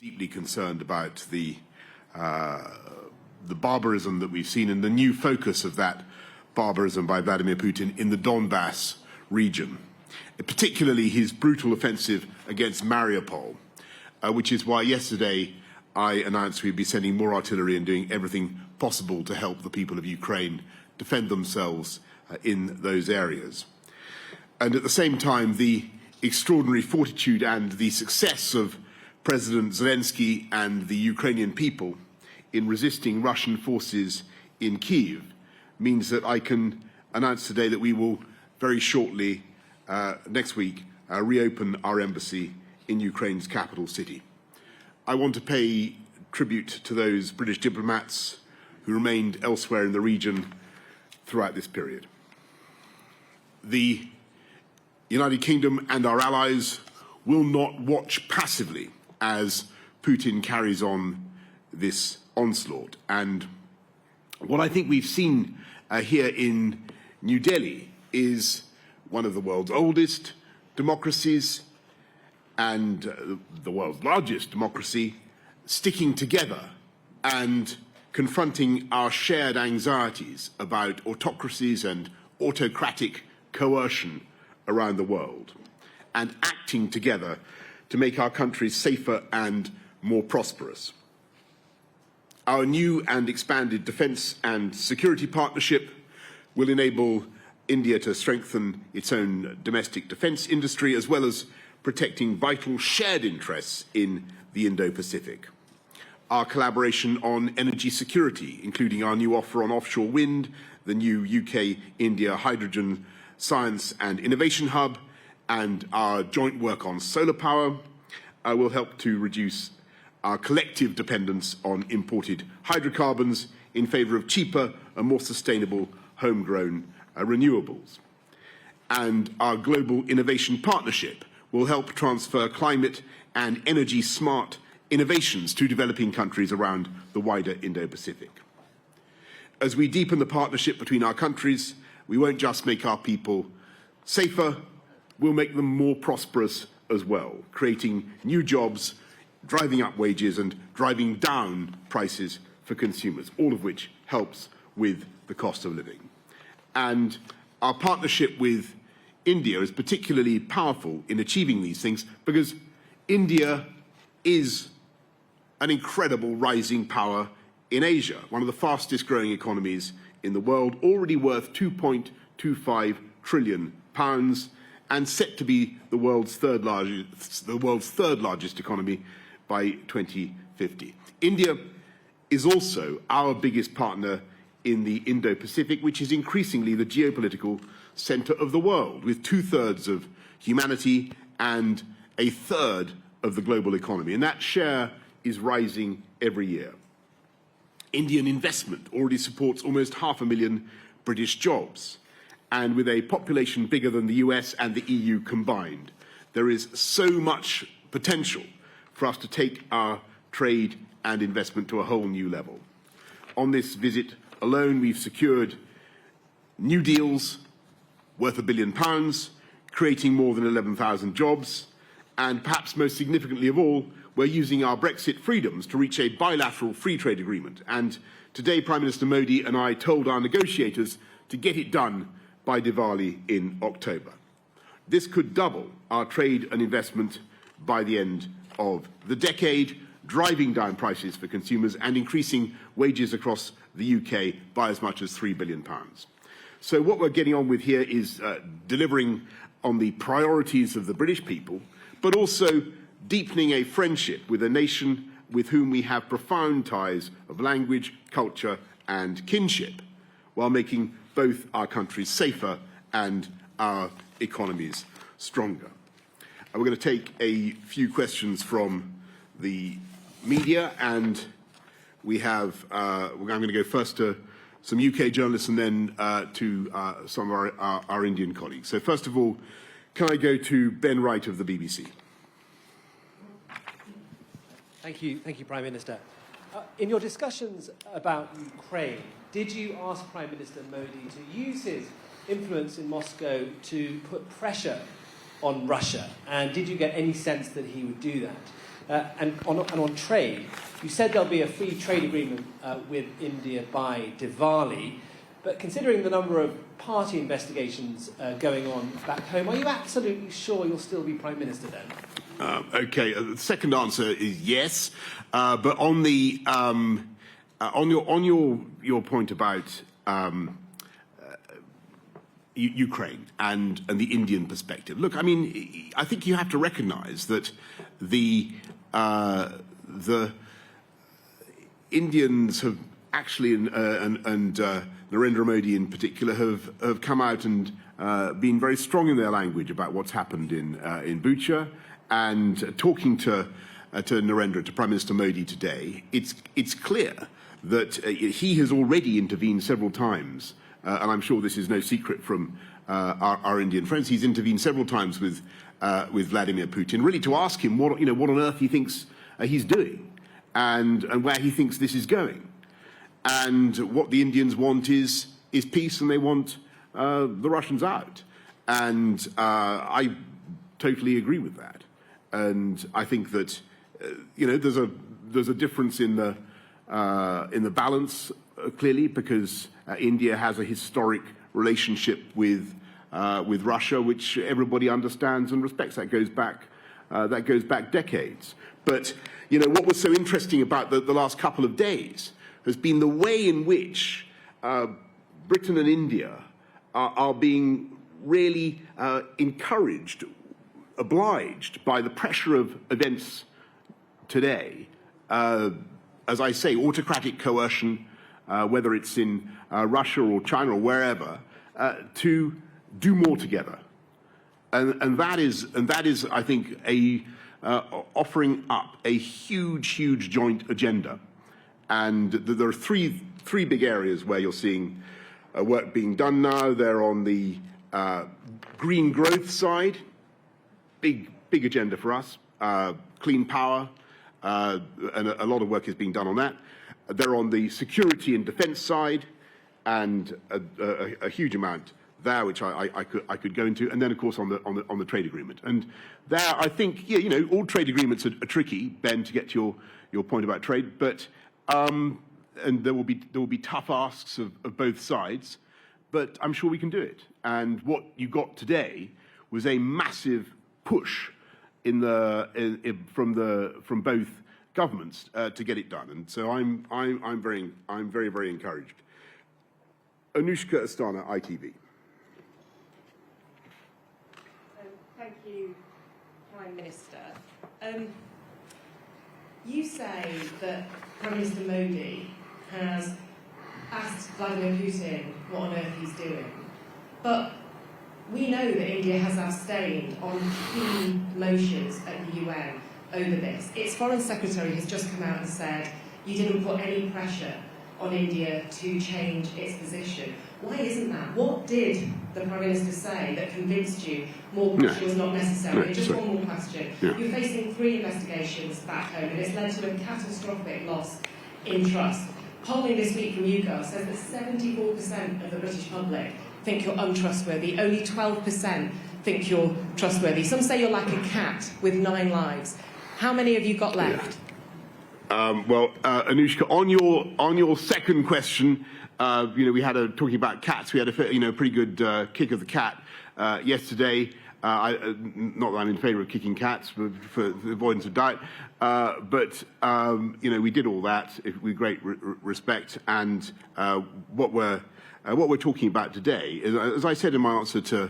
Deeply concerned about the barbarism that we've seen and the new focus of that barbarism by Vladimir Putin in the Donbass region, particularly his brutal offensive against Mariupol, which is why yesterday I announced we'd be sending more artillery and doing everything possible to help the people of Ukraine defend themselves in those areas. And at the same time, the extraordinary fortitude and the success of President Zelensky and the Ukrainian people in resisting Russian forces in Kyiv means that I can announce today that we will very shortly, next week, reopen our embassy in Ukraine's capital city. I want to pay tribute to those British diplomats who remained elsewhere in the region throughout this period. The United Kingdom and our allies will not watch passively as Putin carries on this onslaught. And what I think we've seen here in New Delhi is one of the world's oldest democracies and the world's largest democracy sticking together and confronting our shared anxieties about autocracies and autocratic coercion around the world and acting together to make our countries safer and more prosperous. Our new and expanded defence and security partnership will enable India to strengthen its own domestic defence industry, as well as protecting vital shared interests in the Indo-Pacific. Our collaboration on energy security, including our new offer on offshore wind, the new UK-India Hydrogen Science and Innovation Hub, and our joint work on solar power will help to reduce our collective dependence on imported hydrocarbons in favour of cheaper and more sustainable homegrown renewables. And our global innovation partnership will help transfer climate and energy smart innovations to developing countries around the wider Indo-Pacific. As we deepen the partnership between our countries, we won't just make our people safer, we'll make them more prosperous as well, creating new jobs, driving up wages and driving down prices for consumers, all of which helps with the cost of living. And our partnership with India is particularly powerful in achieving these things because India is an incredible rising power in Asia, one of the fastest growing economies in the world, already worth £2.25 trillion and set to be the world's third largest economy by 2050. India is also our biggest partner in the Indo-Pacific, which is increasingly the geopolitical centre of the world, with 2/3 of humanity and 1/3 of the global economy. And that share is rising every year. Indian investment already supports almost 500,000 British jobs. And with a population bigger than the US and the EU combined, there is so much potential for us to take our trade and investment to a whole new level. On this visit alone, we've secured new deals worth £1 billion, creating more than 11,000 jobs, and perhaps most significantly of all, we're using our Brexit freedoms to reach a bilateral free trade agreement. And today, Prime Minister Modi and I told our negotiators to get it done by Diwali in October. This could double our trade and investment by the end of the decade, driving down prices for consumers and increasing wages across the UK by as much as £3 billion. So what we're getting on with here is delivering on the priorities of the British people, but also deepening a friendship with a nation with whom we have profound ties of language, culture and kinship, while making both our countries safer and our economies stronger. We're going to take a few questions from the media, and we have, I'm going to go first to some UK journalists and then to some of our Indian colleagues. So first of all, can I go to Ben Wright of the BBC? Thank you, Prime Minister. In your discussions about Ukraine, did you ask Prime Minister Modi to use his influence in Moscow to put pressure on Russia? And did you get any sense that he would do that? and on trade. You said there'll be a free trade agreement with India by Diwali, but considering the number of party investigations going on back home, are you absolutely sure you'll still be Prime Minister then? Okay, the second answer is yes, but on the on your point about Ukraine and the Indian perspective. Look, I mean, I think you have to recognise that the Indians have actually, and Narendra Modi in particular, have come out and been very strong in their language about what's happened in Bucha, and talking to Narendra, to Prime Minister Modi today. It's clear that he has already intervened several times, and I'm sure this is no secret from our Indian friends. He's intervened several times with Vladimir Putin, really to ask him what on earth he thinks he's doing, and where he thinks this is going. And what the Indians want is peace, and they want the Russians out. And I totally agree with that. And I think that there's a difference in the balance clearly, because India has a historic relationship with Russia, which everybody understands and respects. That goes back decades. But what was so interesting about the last couple of days has been the way in which Britain and India are being really encouraged, obliged by the pressure of events today. As I say, autocratic coercion, whether it's in Russia or China or wherever, to do more together, and that is, I think, offering up a huge joint agenda. And there are three big areas where you're seeing work being done now. They're on the green growth side, big agenda for us, clean power, and a lot of work is being done on that. They're on the security and defence side, and a huge amount there, which I could go into, and then of course on the trade agreement. And there, I think, all trade agreements are tricky, Ben, to get to your point about trade, but and there will be tough asks of both sides, but I'm sure we can do it. And what you got today was a massive push from both governments to get it done, and so I'm very encouraged. Anushka Astana, ITV. Thank you, Prime Minister. You say that Prime Minister Modi has asked Vladimir Putin what on earth he's doing, but we know that India has abstained on key motions at the UN over this. Its Foreign Secretary has just come out and said you didn't put any pressure on India to change its position. Why isn't that? What did the Prime Minister say that convinced you more pressure was not necessary? Just one more question. You're facing 3 investigations back home, and it's led to a catastrophic loss in trust. Polling this week from YouGov says that 74% of the British public think you're untrustworthy. Only 12% think you're trustworthy. Some say you're like a cat with 9 lives. How many have you got left? Well, Anushka, on your second question, we had talking about cats. We had a pretty good kick of the cat yesterday. Not that I'm in favour of kicking cats for the avoidance of doubt, but we did all that with great respect. And what we're talking about today, as I said in my answer to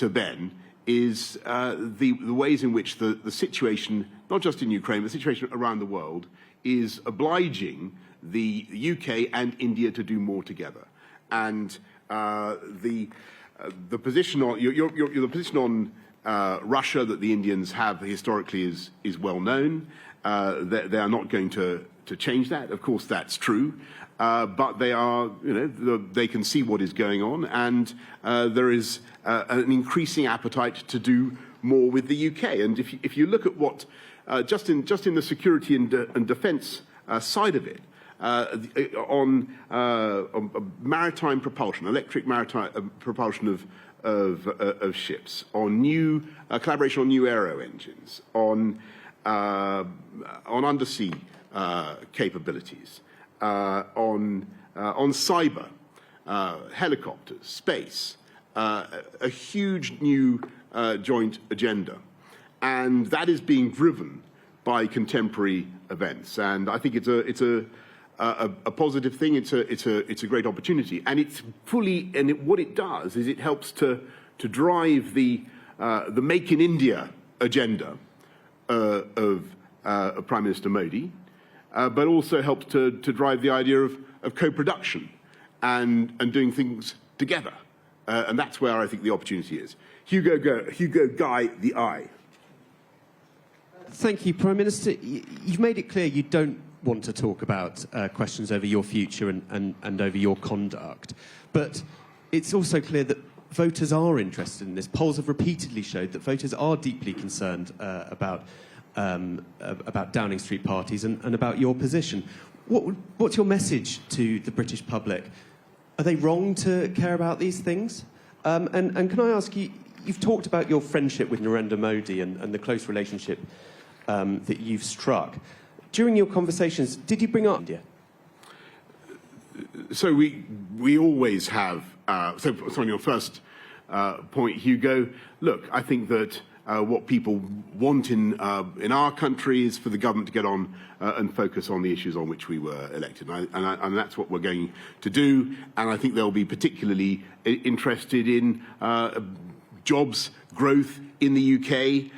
Ben, is the ways in which the situation, not just in Ukraine, but the situation around the world, is obliging the UK and India to do more together. And the position on the position on Russia that the Indians have historically is well known. They are not going to change that. Of course, that's true. But they are, they can see what is going on, and there is an increasing appetite to do more with the UK. And if you look at what just in the security and defence side of it, on maritime propulsion, electric maritime propulsion of ships, on new collaboration on new aero engines, on on undersea capabilities, on cyber, helicopters, space, a huge new joint agenda. And that is being driven by contemporary events. And I think it's a positive thing. It's a great opportunity. And what it does is it helps to drive the Make in India agenda of Prime Minister Modi, but also helps to drive the idea of co-production and doing things together. And that's where I think the opportunity is. Hugo Guy, the Eye. Thank you, Prime Minister. You've made it clear you don't want to talk about questions over your future and over your conduct. But it's also clear that voters are interested in this. Polls have repeatedly showed that voters are deeply concerned about Downing Street parties and about your position. What's your message to the British public? Are they wrong to care about these things? And can I ask you, you've talked about your friendship with Narendra Modi and the close relationship that you've struck. During your conversations, did you bring up India? So we always have. So on your first point, Hugo, look, I think that what people want in our country is for the government to get on and focus on the issues on which we were elected, and that's what we're going to do. And I think they'll be particularly interested in jobs growth in the UK.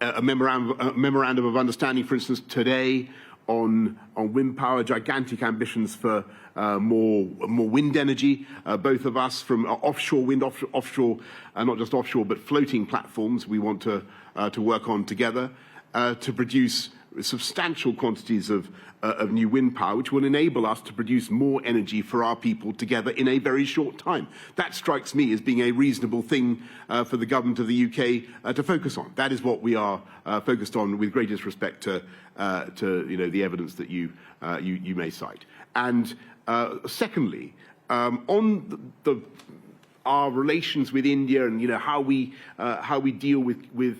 A memorandum of understanding, for instance, today on wind power, gigantic ambitions for more wind energy. Both of us from offshore wind, offshore, not just offshore, but floating platforms we want to work on together to produce substantial quantities of new wind power, which will enable us to produce more energy for our people together in a very short time. That strikes me as being a reasonable thing for the government of the UK to focus on. That is what we are focused on, with greatest respect to the evidence that you may cite. And secondly, on our relations with India and how we deal with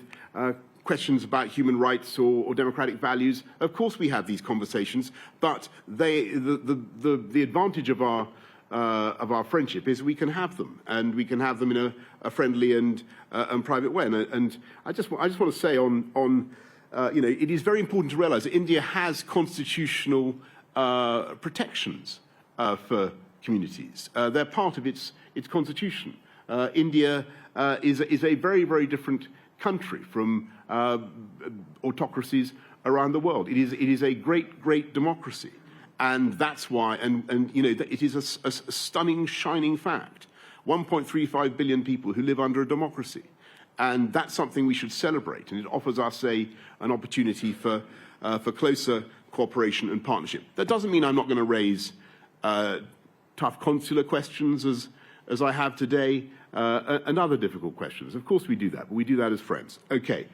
questions about human rights or democratic values, of course we have these conversations, but the advantage of our friendship is we can have them, and we can have them in a friendly and private way. And I just want to say it is very important to realise that India has constitutional protections for communities. They're part of its constitution. India is a very, very different country from autocracies around the world. It is a great democracy, and that's why. And it is a stunning, shining fact: 1.35 billion people who live under a democracy, and that's something we should celebrate. And it offers us an opportunity for closer cooperation and partnership. That doesn't mean I'm not going to raise tough consular questions as I have today, and other difficult questions. Of course we do that, but we do that as friends. Okay.